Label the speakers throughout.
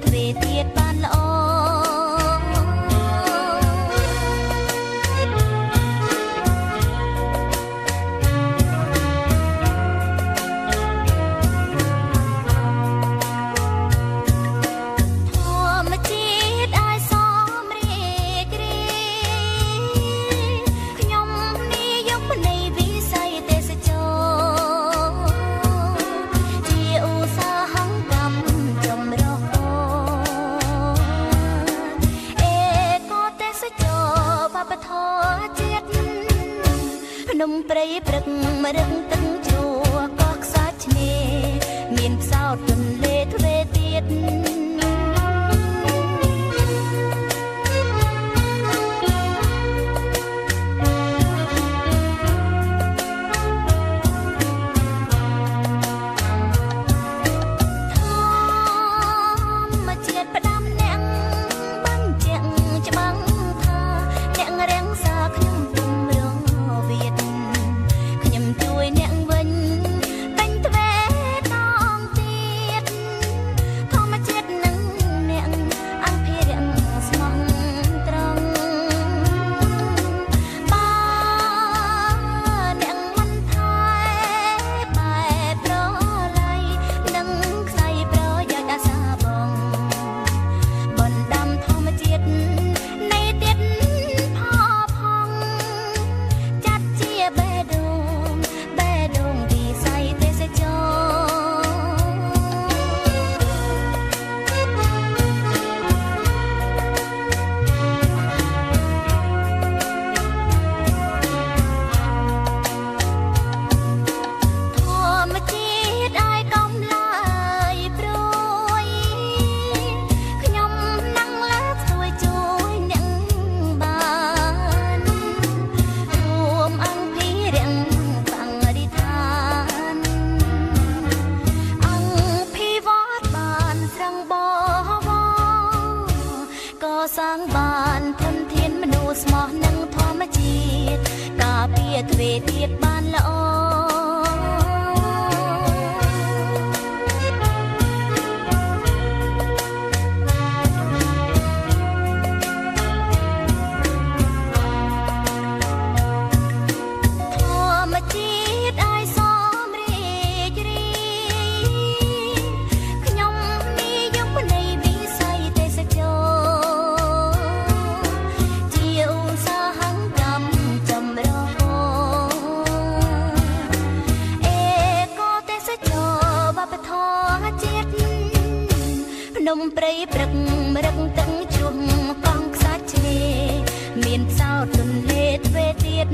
Speaker 1: ទ្វេទៀតបានល្អភ្នំព្រៃព្រឹកម្រឹងទឹកជួកោះខ្សាច់ឆ្នេរមានផ្សោតទន្លេទ្វេទៀតសាងបានធនធានមនុស្សស្មោះនឹងធម្មជាតិការពារទ្វេទៀតបានល្អភ្នំព្រៃព្រឹកម្រឹងទឹកជួកោះខ្សាច់ឆ្នេរមានផ្សោតទន្លេទ្វេទៀត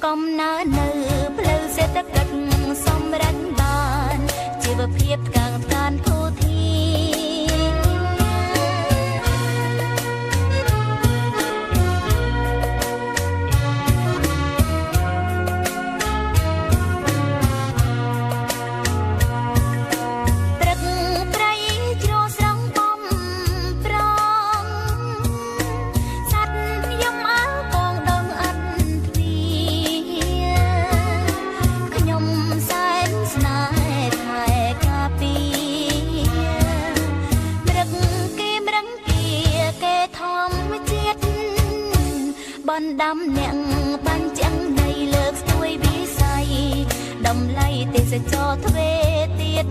Speaker 1: កំណើននៅផ្លូវសេដ្ឋកិច្ចសម្រេចបានជីវភាពថ្កើងថ្កានធូរធារ បណ្ដាំអ្នកបាញ់ចាំងដីលើកស្ទួយវិស័យតម្លៃទេសចរទ្វេទៀត